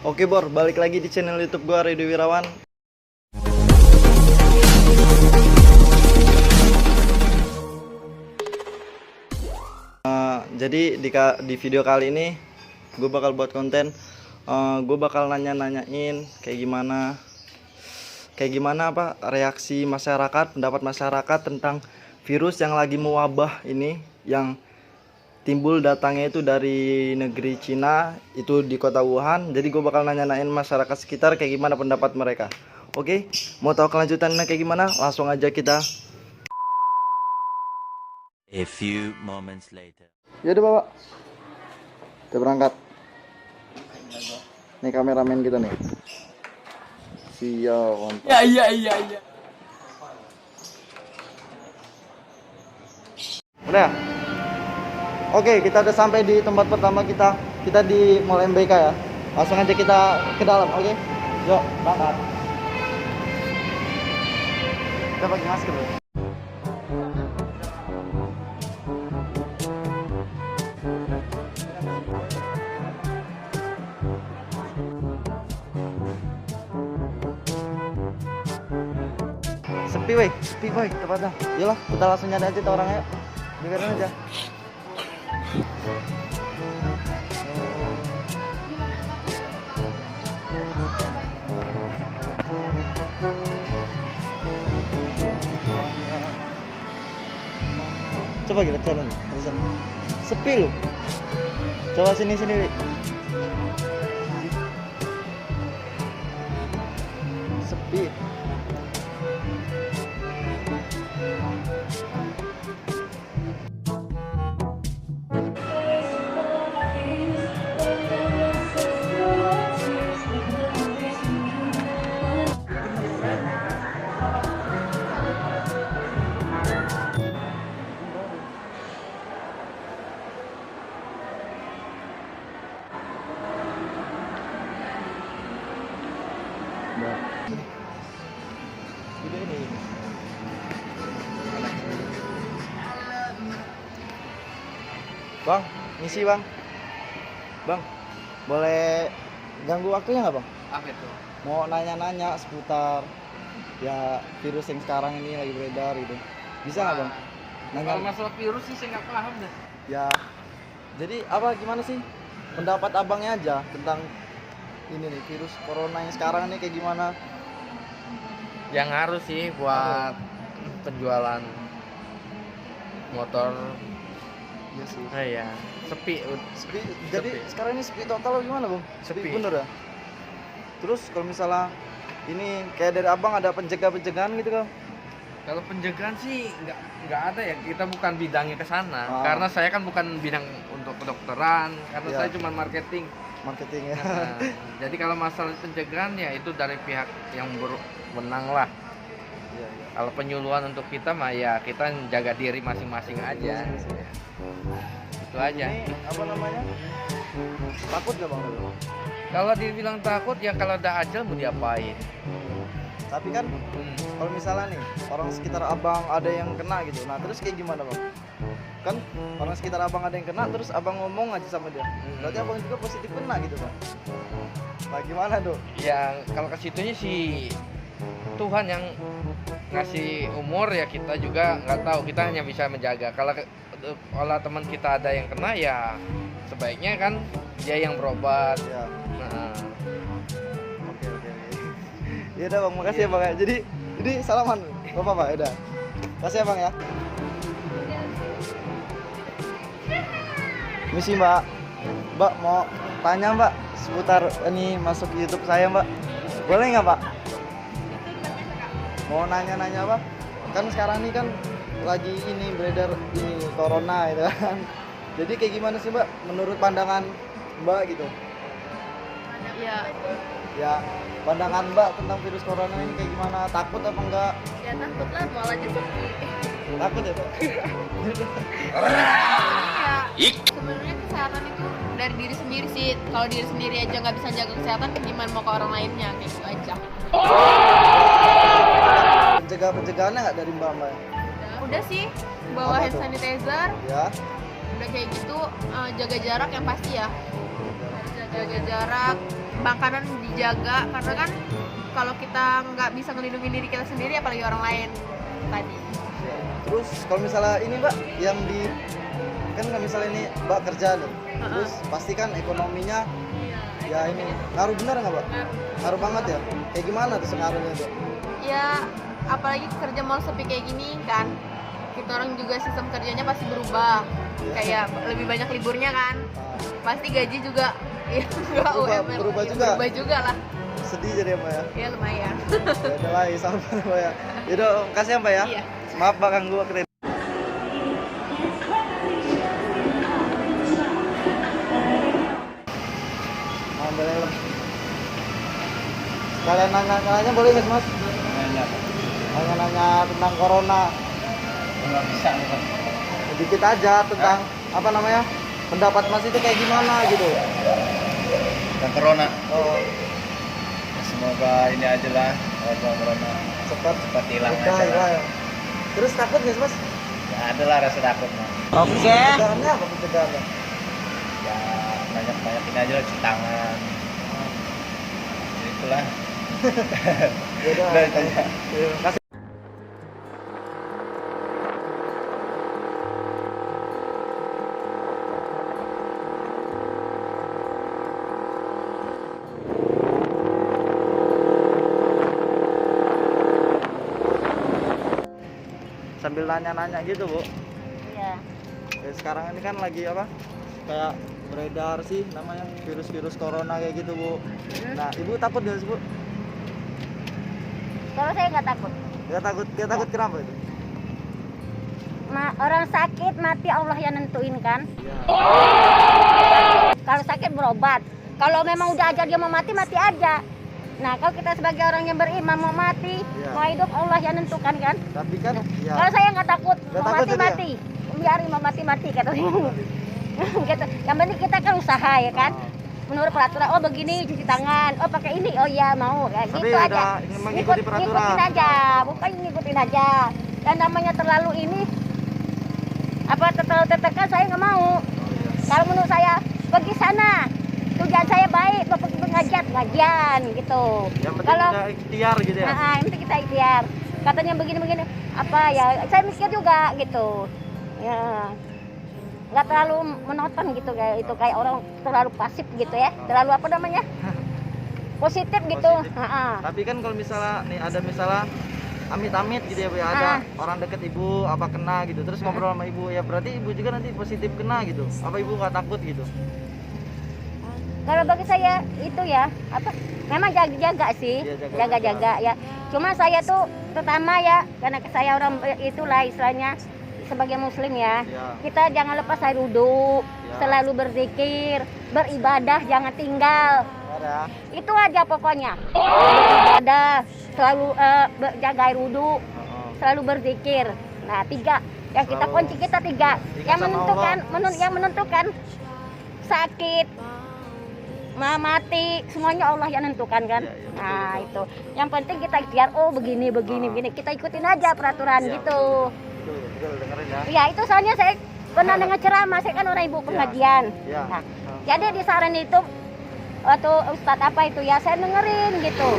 Oke Bor, balik lagi di channel YouTube gua Ridho Wirawan. Jadi di video kali ini gue bakal buat konten. Gue bakal nanya-nanyain kayak gimana apa reaksi masyarakat, pendapat masyarakat tentang virus yang lagi mewabah ini, yang timbul datangnya itu dari negeri Cina, itu di kota Wuhan. Jadi gue bakal nanya-nanyain masyarakat sekitar kayak gimana pendapat mereka. Oke, mau tahu kelanjutannya kayak gimana? Langsung aja kita. A few moments later. Ya udah Bapak, kita berangkat. Nih kameramen kita nih. Siap. Iya. Udah. Oke, kita udah sampai di tempat pertama kita. Kita di Mall MBK ya. Langsung aja kita ke dalam, oke? Yuk, berangkat. Kita pakai masker dulu. Sepi weh tempatnya. Yalah, kita langsung nyari aja orangnya. Biarin aja. Coba kita jalan. Sepi loh. Coba sini Wi. Sepi. Bang, misi bang. Bang, boleh ganggu waktunya nggak bang? Apa itu? Mau nanya-nanya seputar ya virus yang sekarang ini lagi beredar gitu. Bisa nggak bang? Nanya. Kalau masalah virus sih saya nggak paham deh. Ya, jadi apa gimana sih pendapat abangnya aja tentang ini nih virus corona yang sekarang ini kayak gimana? Yang harus sih buat penjualan motor. Iya sih. Iya. Sepi. Jadi Sepi. sekarang ini sepi total gimana bang? Sepi. Bener ya? Terus kalau misalnya ini kayak dari abang ada pencegahan gitu kan? Kalau pencegahan sih nggak ada ya. Kita bukan bidangnya ke sana. Ah. Karena saya kan bukan bidang untuk kedokteran. Karena Ya. saya cuma marketing. Marketingnya. Nah, jadi kalau masalah pencegahan ya itu dari pihak yang berwenang lah. Iya. Kalau penyuluhan untuk kita mah ya kita jaga diri masing-masing aja. Itu aja. Ini apa namanya? Takut gak bang dulu? Kalau dibilang takut ya kalau ada ajal mau diapain. Tapi kan kalau misalnya nih orang sekitar abang ada yang kena gitu, nah terus kayak gimana bang? Kan orang sekitar abang ada yang kena, terus abang ngomong aja sama dia. Berarti abang juga positif kena gitu bang? Nah gimana tuh? Ya kalau ke situnya sih Tuhan yang ngasih umur ya, kita juga nggak tahu, kita hanya bisa menjaga. Kalau teman kita ada yang kena ya sebaiknya kan dia yang berobat. Ya. Nah, Oke. Ya udah bang, makasih ya bang ya. Jadi salaman bapak pak, udah. Makasih ya bang ya. Misi mbak. Mbak mau tanya mbak seputar ini masuk YouTube saya mbak. Boleh nggak pak? Mau nanya-nanya pak. Kan sekarang ini kan lagi ini beredar ini corona gitu kan. Jadi kayak gimana sih mbak menurut pandangan mbak gitu? Ya, Ya, pandangan Mbak tentang virus corona ini kayak gimana? Takut apa enggak? ya takut lah, malah aja sepi. Takut ya, Pak? Ya, sebenarnya kesehatan itu dari diri sendiri sih. Kalau diri sendiri aja nggak bisa jaga kesehatan, gimana mau ke orang lainnya, kayak gitu aja. Pencegahannya nggak dari Mbak? Udah sih, bawa Apa hand tuh? sanitizer, Ya, udah kayak gitu, jaga jarak yang pasti ya. Jaga jarak, makanan dijaga, karena kan kalau kita nggak bisa ngelindungi diri kita sendiri apalagi orang lain tadi. Terus kalau misalnya ini Mbak yang di kan kalau misalnya ini Mbak kerja nih, terus pasti kan ekonominya ya ini ngaruh benar nggak Mbak? Ngaruh banget ya. Kayak gimana tuh pengaruhnya tuh? Ya apalagi kerja mal sepi kayak gini kan, kita orang juga sistem kerjanya pasti berubah, kayak lebih banyak liburnya kan, pasti gaji juga ya nggak UMR, berubah ya, juga. berubah juga lah. Sedih jadi ya Mbak ya. Ya lumayan. Ya udah lah, sama Mbak ya. Yaudah, makasih ya Mbak ya. Iya. Maaf Mbak ganggu waktu. Ambil helm. Sekalian nanya boleh nggak Mas? Nanya tentang corona. Nggak bisa nih Mas. Sedikit aja tentang apa namanya, pendapat Mas itu kayak gimana gitu. Dan corona, Oh, ya semoga ini aja lah, corona cepat hilang udah, aja lah. ya. Terus takut nggak sih Mas? Ya ada lah rasa takut mah. Oke. Pencegahannya apa pencegahannya? Ya banyak-banyakin aja lah cuci tangan. Ya, itulah. Yaudah, Udah itu aja. terima kasih. Sambil nanya-nanya gitu Bu. Iya. Ya, sekarang ini kan lagi apa? Kayak beredar sih namanya virus-virus corona kayak gitu Bu. Nah, Ibu takut nggak sih Bu? Kalau saya nggak takut. Nggak takut kenapa itu? Orang sakit mati Allah yang nentuin kan. Ya. Kalau sakit berobat. Kalau memang udah aja dia mau mati, mati aja. Nah kalau kita sebagai orang yang beriman mau mati, Iya. mau hidup Allah yang nentukan kan. Tapi kan ya. Kalau saya nggak takut, Nggak mau takut mati itu ya? mati, biarin mau mati mati katanya. Gitu. Yang penting kita kan usaha ya kan. Menurut peraturan, oh begini cuci tangan, oh pakai ini, oh iya mau, kayak Tapi gitu udah aja. mengikuti peraturan. Ngikutin aja, bukan ngikutin aja. Dan namanya terlalu ini, apa terlalu tertekan saya nggak mau. Kalau menurut saya pergi sana, tujuan saya baik, mau pergi pengajian gitu. Yang penting Kalau kita ikhtiar gitu ya. yang penting kita ikhtiar. Katanya begini-begini, apa ya? Saya mikir juga gitu. Ya, nggak terlalu menonton gitu kayak itu kayak orang terlalu pasif gitu ya. Terlalu apa namanya? Positif gitu. Positif. Tapi kan kalau misalnya nih ada misalnya amit-amit gitu ya Bu, ya, ada orang deket Ibu apa kena gitu, terus ngobrol sama Ibu, ya berarti Ibu juga nanti positif kena gitu. Apa Ibu nggak takut gitu? Kalau bagi saya itu ya apa? Memang jaga-jaga sih, Iya, jaga-jaga ya. Cuma saya tuh terutama ya karena saya orang itulah istilahnya sebagai muslim ya. Ya. Kita jangan lepas air wudhu, Ya. selalu berzikir, beribadah jangan tinggal. Ada. Itu aja pokoknya. Beribadah, selalu jaga air wudhu, selalu berzikir. Nah, 3. Yang kita Selalu kunci kita 3. ingat Yang sama menentukan Allah. yang menentukan sakit, mati, semuanya Allah yang menentukan kan. Iya, iya, betul, Nah, betul. itu. Yang penting kita ikhtiar, oh begini begini. Kita ikutin aja peraturan Iya, gitu. Betul, dengerin ya. Ya, itu soalnya saya pernah dengar ceramah, saya kan orang ibu pengajian. Iya. Nah, jadi di saran itu waktu Ustadz apa itu ya saya dengerin gitu.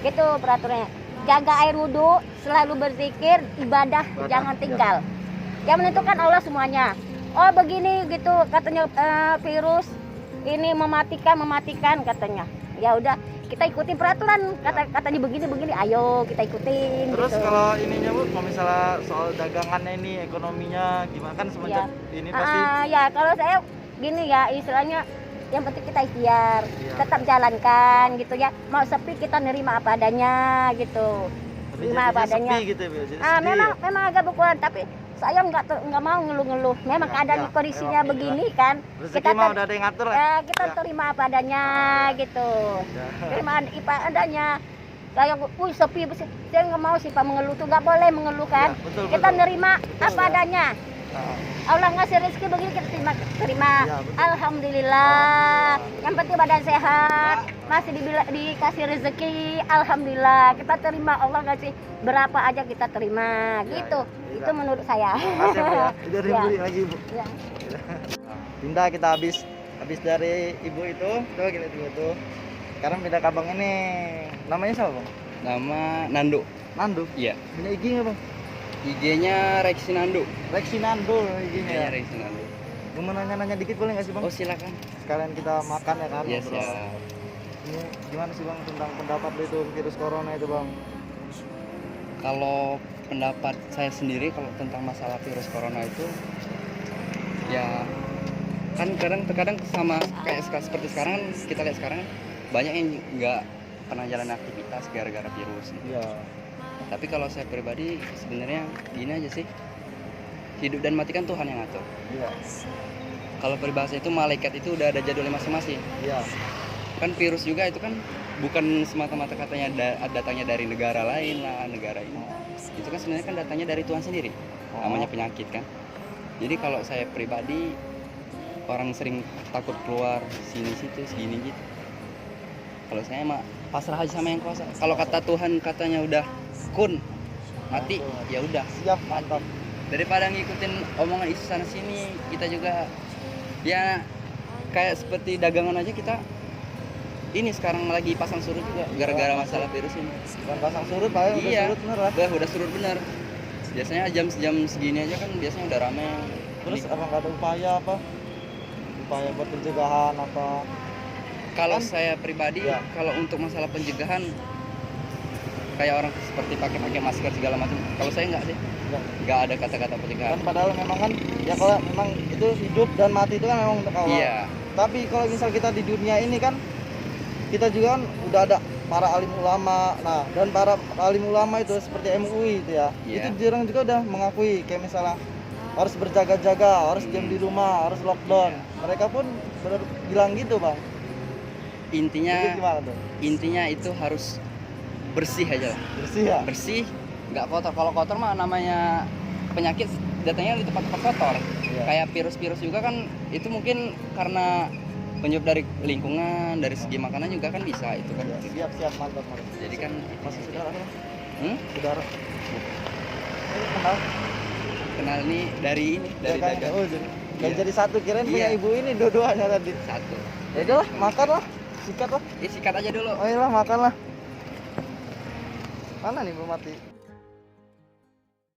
Gitu peraturannya. Jaga air wudhu, selalu berzikir, ibadah, jangan tinggal. Yang menentukan Allah semuanya. Oh begini gitu katanya virus ini mematikan katanya. Ya udah kita ikutin peraturan katanya begini ayo kita ikutin. Terus gitu. kalau ininya Bu, kalau misalnya soal dagangannya ini, ekonominya gimana kan semenjak ini pasti Ya kalau saya gini ya istilahnya yang penting kita ikhtiar, Iya. tetap jalankan gitu ya. Mau sepi kita nerima apa adanya gitu. tapi Terima apa jadinya adanya. sepi gitu ya, Bu. Jadi sedih Memang agak berkurang tapi saya nggak mau ngeluh-ngeluh. Memang Ya, keadaan ya, kondisinya memang begini kan. rezeki mah udah ada yang ngatur lah. Kita Ya. terima apa adanya gitu. Ya. Terima apa adanya. Kayak sepi, saya nggak mau sih Pak mengeluh tuh nggak boleh mengeluh kan. Ya, betul, Kita betul. nerima Betul, apa ya. adanya. Nah, Allah ngasih rezeki begini kita terima. Ya, betul. Alhamdulillah. Yang penting badan sehat, masih dikasih rezeki. Alhamdulillah. Kita terima Allah ngasih berapa aja kita terima. Ya, Gitu. ya. Itu menurut saya. makasih ya Bu ya. Udah Ya. beli lagi Bu. Ya. Pindah kita habis habis dari ibu itu tuh gini tuh. Sekarang pindah ke abang ini. Namanya siapa bang? Nama Nando. Nando. Iya. Punya IG nggak bang? IG-nya Rexi Nando. Rexi Nando IG-nya. IG-nya Ya. Rexi Nando. Gue mau nanya-nanya dikit boleh nggak sih bang? Oh, silakan. Sekalian kita makan ya kan? Iya, ngobrol. siap. Ini gimana sih bang tentang pendapat lu itu virus corona itu bang? Kalau pendapat saya sendiri kalau tentang masalah virus corona itu ya kan terkadang sama kayak seperti sekarang kan, kita lihat sekarang banyak yang nggak pernah jalan aktivitas gara-gara virus gitu. Iya. Tapi kalau saya pribadi sebenarnya gini aja sih, hidup dan mati kan Tuhan yang ngatur. Iya. Kalau peribahasa itu malaikat itu udah ada jadwalnya masing-masing. Iya. Kan virus juga itu kan bukan semata-mata katanya datangnya dari negara lain lah, negara ini. Itu kan sebenarnya kan datangnya dari Tuhan sendiri. Namanya penyakit kan. Jadi kalau saya pribadi, orang sering takut keluar sini situ segini gitu. Kalau saya mah pasrah aja sama yang kuasa. Kalau kata Tuhan katanya udah kun mati, ya udah Siap, mantap. daripada ngikutin omongan isu sana sini, kita juga ya kayak seperti dagangan aja kita ini sekarang lagi pasang surut juga gara-gara masalah virus ini. Bukan pasang surut, Pak. Udah Iya. surut bener lah. Udah surut bener. Biasanya jam segini aja kan biasanya udah rame. Terus apa nggak ada upaya apa? Upaya buat pencegahan apa? Kalau kan- saya pribadi, Iya. kalau untuk masalah pencegahan kayak orang seperti pakai masker segala macam. Kalau saya enggak sih. Enggak. Enggak ada kata-kata pencegahan. Kan padahal memang kan ya kalau memang itu hidup dan mati itu kan memang kalau. Iya. Tapi kalau misal kita di dunia ini kan kita juga kan udah ada para alim ulama. Nah, dan para alim ulama itu seperti MUI itu ya. Iya. Itu jarang juga udah mengakui kayak misalnya harus berjaga-jaga, harus diam di rumah, harus lockdown. Mereka pun benar bilang gitu, Bang. Itu Intinya gimana tuh? intinya itu harus bersih aja lah. Bersih ya? Bersih, nggak kotor. Kalau kotor mah namanya penyakit datangnya di tempat-tempat kotor. Iya. Kayak virus-virus juga kan itu mungkin karena penyebab dari lingkungan, dari segi makanan juga kan bisa itu kan. Iya, siap, mantap, mantap. Jadi kan Masih saudara kan? saudara Ini kenal? kenal nih dari ini dari Ya kan? dagang Oh, jadi, Iya. jadi satu kirain punya Iya. ibu ini dua-duanya tadi. satu. Ya udah lah, makan lah. Sikat lah. Sikat aja dulu. Oh iya lah, makan lah. Mana nih belum mati?